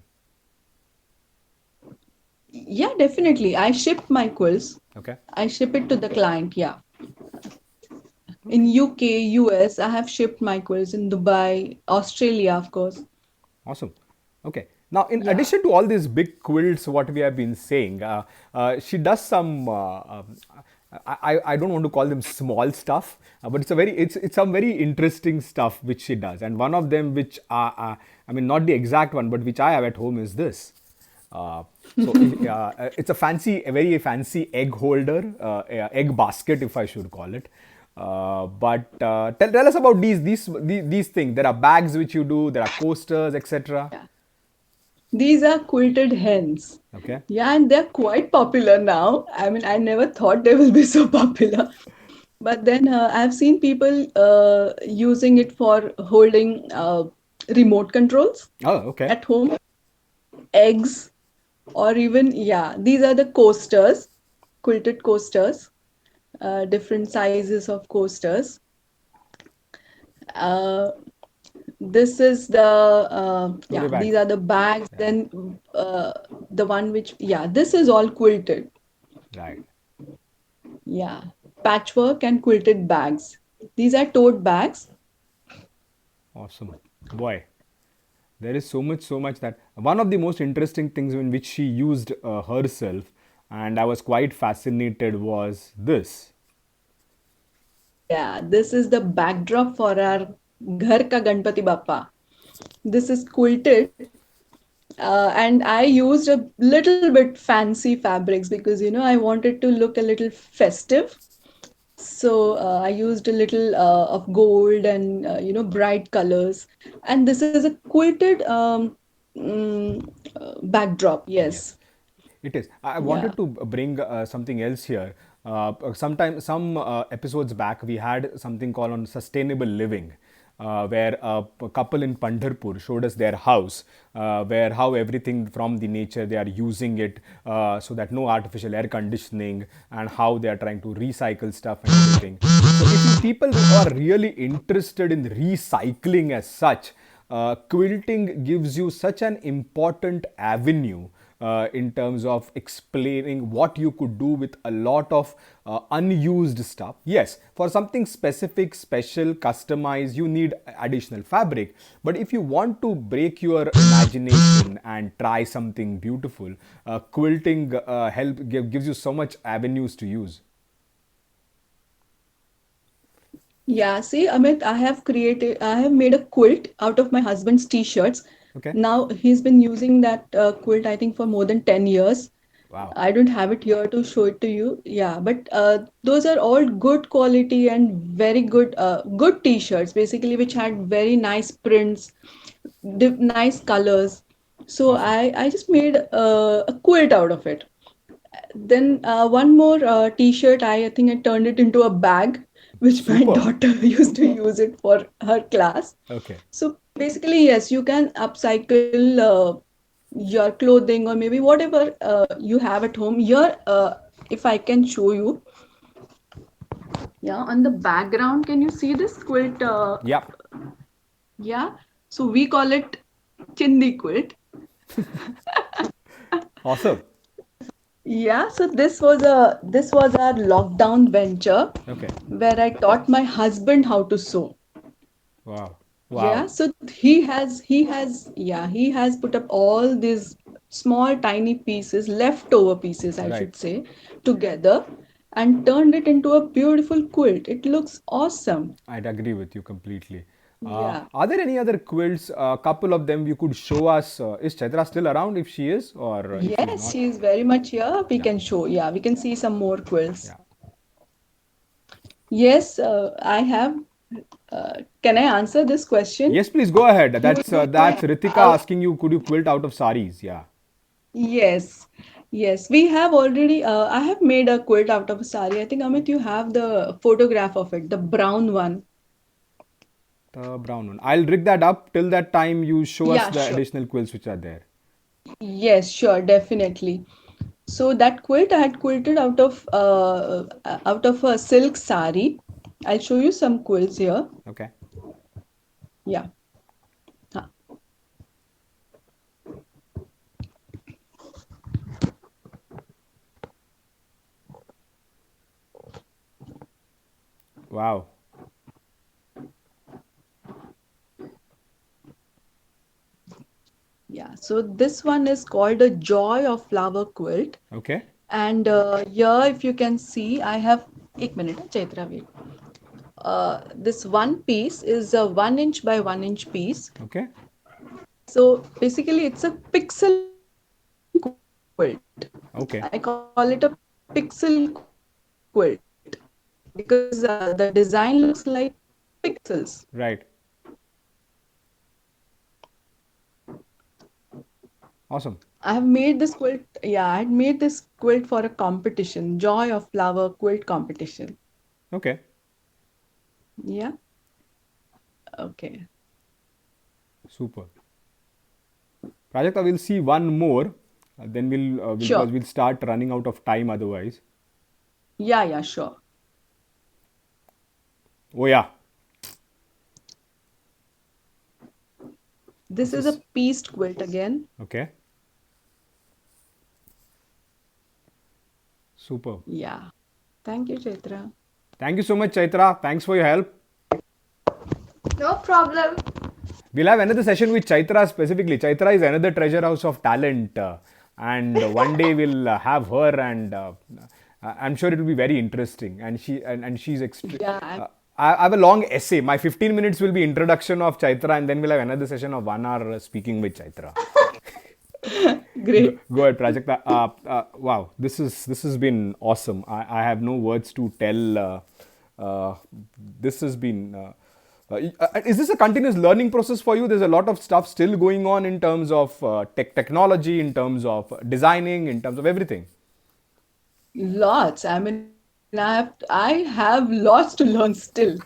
Yeah, definitely. I ship my quilts. Okay. I ship it to the client. Yeah. In Okay. UK, US, I have shipped my quilts in Dubai, Australia, of course. Awesome. Okay. Now, in Yeah. addition to all these big quilts, what we have been saying, she does some. I don't want to call them small stuff, but it's some very interesting stuff which she does. And one of them, which I mean, not the exact one, but which I have at home, is this. It's a fancy, a very fancy egg holder, egg basket, if I should call it. But tell us about these things. There are bags which you do. There are coasters, etc. Yeah. These are quilted hens. Okay. Yeah, and they're quite popular now. I mean, I never thought they will be so popular. But then I've seen people using it for holding remote controls Oh, okay. at home, eggs, or even, yeah, these are the coasters, quilted coasters, different sizes of coasters. Uh, this is the, Tote yeah, bag. these are the bags. Yeah. Then the one which, yeah, this is all quilted. Right. Yeah, patchwork and quilted bags. These are tote bags. Awesome. Boy, there is so much that one of the most interesting things in which she used herself, and I was quite fascinated, was this. Yeah, this is the backdrop for our Ghar Ka Ganpati Bappa. This is quilted, and I used a little bit fancy fabrics because I wanted to look a little festive. So I used a little of gold and bright colors, and this is a quilted backdrop. Yes, Yes, it is. I yeah. wanted to bring something else here. Sometime, some episodes back, we had something called on sustainable living, where a couple in Pandharpur showed us their house, where how everything from the nature they are using it, so that no artificial air conditioning, and how they are trying to recycle stuff and everything. So, if you people who are really interested in recycling as such, quilting gives you such an important avenue in terms of explaining what you could do with a lot of unused stuff. Yes, for something specific, special, customized, you need additional fabric. But if you want to break your imagination and try something beautiful, quilting gives you so much avenues to use. Yeah, see, Amit, I have made a quilt out of my husband's t-shirts. Okay. Now he's been using that quilt, I think, for more than 10 years. Wow. I don't have it here to show it to you. Yeah, but those are all good quality and very good t-shirts, basically, which had very nice prints, nice colors. So Awesome. I just made a quilt out of it. Then one more t-shirt, I think I turned it into a bag, which my Superb. daughter used to use it for her class. Okay. So basically, yes, you can upcycle your clothing or maybe whatever you have at home. Here, if I can show you, yeah, on the background, can you see this quilt? Yep. Yeah, so we call it chindi quilt. Awesome. Yeah, so this was our lockdown venture Okay. where I taught my husband how to sew. Wow. Yeah, Wow. so he has put up all these small tiny pieces, leftover pieces, I Right. should say, together and turned it into a beautiful quilt. It looks awesome. I'd agree with you completely. Yeah. Are there any other quilts? A couple of them you could show us. Is Chaitra still around if she is, or if she's Yes, not? she is very much here. We Yeah. can show. Yeah, we can see some more quilts. Yeah. Yes, I have. Can I answer this question? Yes, please go ahead. You know, That's Ritika asking you, could you quilt out of saris? Yeah. yes, yes, we have already. I have made a quilt out of a sari. I think Amit, you have the photograph of it, the brown one. The brown one. I'll rig that up. Till that time, you show us Yeah, the sure. additional quilts which are there. Yes, sure, definitely. So that quilt I had quilted out of a silk sari. I'll show you some quilts here. Okay. Yeah. Huh. Wow. Yeah. So this one is called a Joy of Flower quilt. Okay. And here, if you can see, I have. एक minute, Chaitra, wait. This one piece is a 1 inch by 1 inch piece. Okay. So basically, it's a pixel quilt. quilt. Okay. I call it a pixel quilt because the design looks like pixels. Right. Awesome. I have made this quilt. Yeah, I had made this quilt for a competition, Joy of Flower quilt competition. Okay. Yeah. Okay. Super. Prajakta, we'll see one more. Then because Sure. we'll start running out of time otherwise. Yeah, yeah, sure. Oh yeah. This This is a is pieced quilt again. okay. Super. Yeah. Thank you, Chaitra. Thank you so much, Chaitra. Thanks for your help. No problem. We'll have another session with Chaitra specifically. Chaitra is another treasure house of talent, and one day we'll have her, and I'm sure it will be very interesting. And she's Yeah, I have a long essay. My 15 minutes will be introduction of Chaitra, and then we'll have another session of 1 hour speaking with Chaitra. great. Go ahead, Prajakta. Wow, this has been awesome. I have no words to tell. Uh, this has been. Is this a continuous learning process for you? There's a lot of stuff still going on in terms of technology, in terms of designing, in terms of everything. Lots. I mean, I have lots to learn still.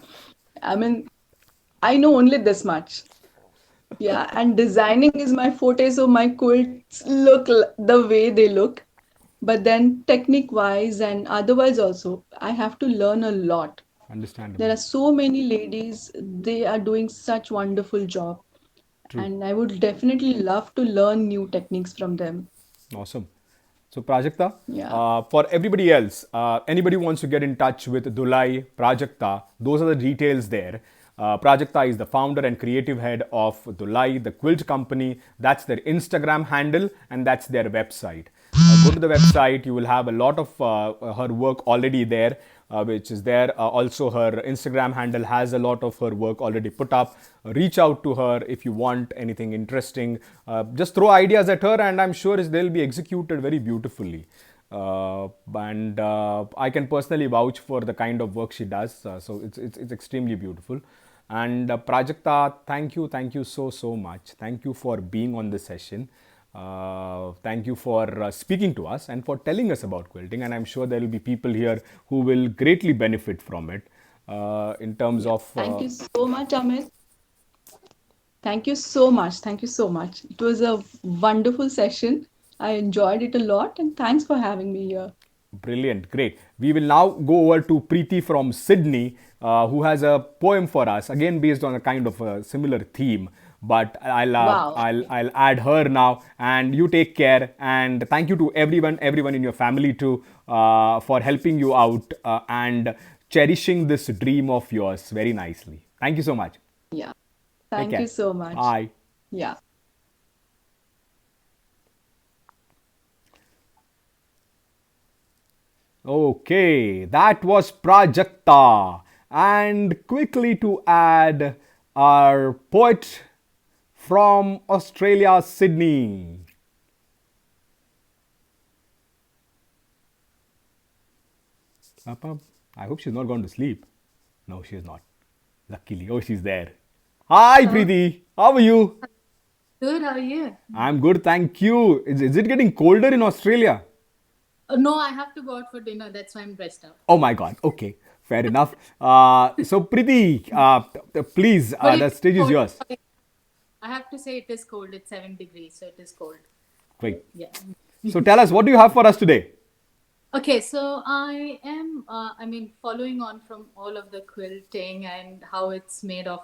I mean, I know only this much. Yeah, and designing is my forte, so my quilts look the way they look. But then technique wise and otherwise also, I have to learn a lot. There Understandable. are so many ladies, they are doing such wonderful job, True. and I would definitely love to learn new techniques from them. Awesome. So, Prajakta, Yeah. for everybody else, anybody wants to get in touch with Dulai, Prajakta, those are the details there. Prajakta is the founder and creative head of Dulai, the quilt company. That's their Instagram handle and that's their website. Go to the website, you will have a lot of her work already there, which is there. Also, her Instagram handle has a lot of her work already put up. Reach out to her if you want anything interesting. Just throw ideas at her, and I'm sure they'll be executed very beautifully. And I can personally vouch for the kind of work she does. So it's extremely beautiful. And Prajakta, thank you so much. Thank you for being on this session. Thank you for speaking to us and for telling us about quilting. And I'm sure there will be people here who will greatly benefit from it in terms Yeah. of. Thank you so much, Amit. Thank you so much. Thank you so much. It was a wonderful session. I enjoyed it a lot, and thanks for having me here. Brilliant, great. We will now go over to Preeti from Sydney, who has a poem for us, again based on a kind of a similar theme. But Wow. I'll add her now, and you take care. And thank you to everyone in your family too, for helping you out and cherishing this dream of yours very nicely. Thank you so much. Yeah. Take Thank you care. so much. Bye. Yeah. Okay, that was Prajakta. And quickly to add our poet from Australia, Sydney. Papa, I hope she's not gone to sleep. No, she is not. Luckily. Oh, she's there. Hi, Hello. Preeti. How are you? Good, how are you? I'm good, thank you. Is it getting colder in Australia? No, I have to go out for dinner. That's why I'm dressed up. Oh my God. Okay, fair enough. So, Preeti, please, But it the is stage is cold. yours. I have to say it is cold. It's 7 degrees, so it is cold. Great. Yeah. So, tell us, what do you have for us today? Okay, so I mean, following on from all of the quilting and how it's made of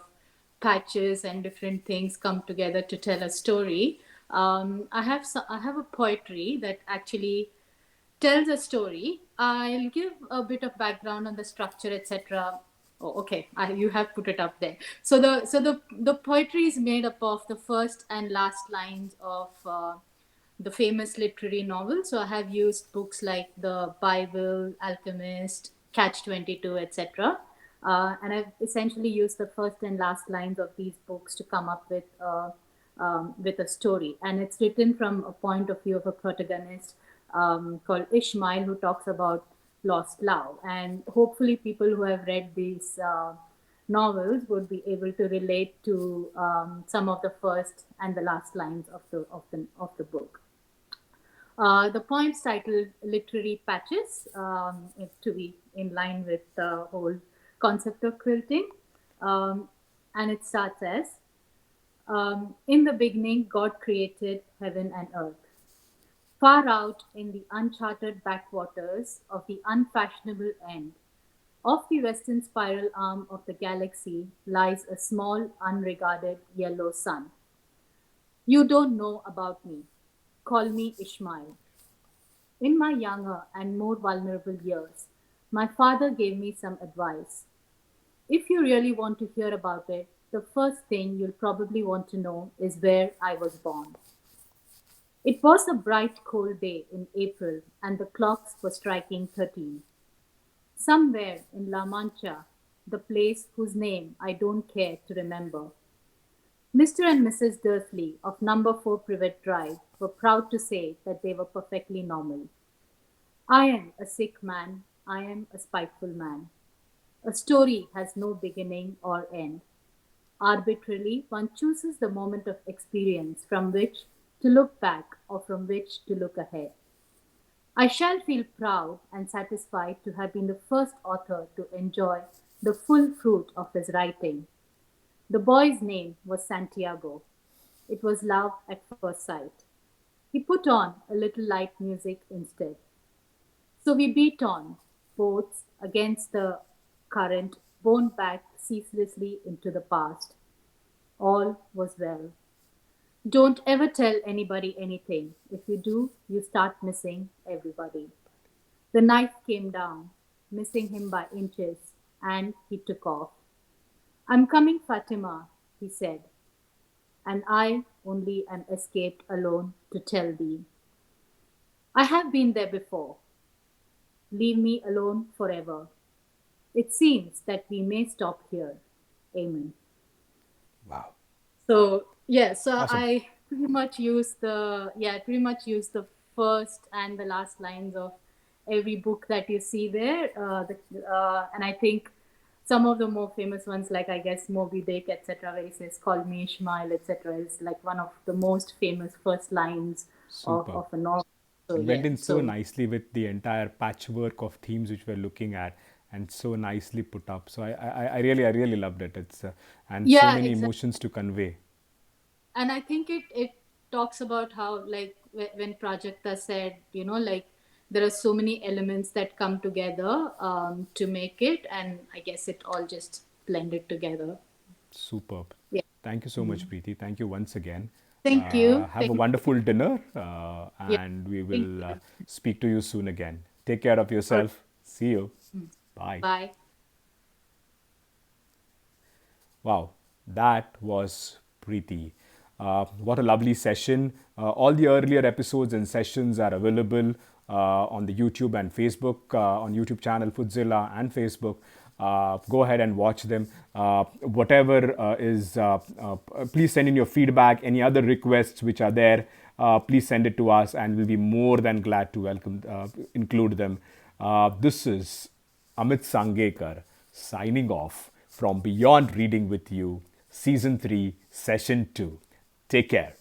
patches and different things come together to tell a story. I have a poetry that actually tells a story. I'll give a bit of background on the structure, etc. Oh, okay, you have put it up there. So the poetry is made up of the first and last lines of the famous literary novel. So I have used books like the Bible, Alchemist, Catch 22, etc. And I've essentially used the first and last lines of these books to come up with with a story, and it's written from a point of view of a protagonist called Ishmael, who talks about lost love. And hopefully, people who have read these novels would be able to relate to some of the first and the last lines of the book. The poem's titled Literary Patches, to be in line with the whole concept of quilting. And it starts as In the beginning, God created heaven and earth. Far out in the uncharted backwaters of the unfashionable end of the western spiral arm of the galaxy lies a small, unregarded yellow sun. You don't know about me. Call me Ishmael. In my younger and more vulnerable years, my father gave me some advice. If you really want to hear about it, the first thing you'll probably want to know is where I was born. It was a bright, cold day in April, and the clocks were striking 13. Somewhere in La Mancha, the place whose name I don't care to remember, Mr. and Mrs. Dursley of number 4 Privet Drive were proud to say that they were perfectly normal. I am a sick man. I am a spiteful man. A story has no beginning or end. Arbitrarily, one chooses the moment of experience from which to look back or from which to look ahead. I shall feel proud and satisfied to have been the first author to enjoy the full fruit of his writing. The boy's name was Santiago. It was love at first sight. He put on a little light music instead. So we beat on, boats against the current, borne back ceaselessly into the past. All was well. Don't ever tell anybody anything. If you do, you start missing everybody. The knife came down, missing him by inches, and he took off. I'm coming, Fatima, he said, and I only am escaped alone to tell thee. I have been there before. Leave me alone forever. It seems that we may stop here. Amen. Wow. So yeah, so Awesome. I pretty much use the first and the last lines of every book that you see there. And I think some of the more famous ones, like I guess Moby Dick, etc., where he says "Call me Ishmael," etc., is like one of the most famous first lines Super. of a novel. So It went yeah, in so nicely with the entire patchwork of themes which we're looking at, and so nicely put up. So I really loved it. It's and so yeah, many exactly. emotions to convey. And I think it talks about how, like, when Prajakta said, like, there are so many elements that come together to make it, and I guess it all just blended together. Superb. Yeah. Thank you so much, Preeti. Thank you once again. Thank you. Have a wonderful dinner, Yeah. and we Thank will you. speak to you soon again. Take care of All right. yourself. See you. Bye. Bye. Wow, that was Preeti. What a lovely session. All the earlier episodes and sessions are available on the YouTube and Facebook, on YouTube channel Foodzilla and Facebook. Go ahead and watch them. Whatever please send in your feedback, any other requests which are there, please send it to us and we'll be more than glad to include them. This is Amit Sangekar signing off from Beyond Reading with You, Season 3, Session 2. Take care.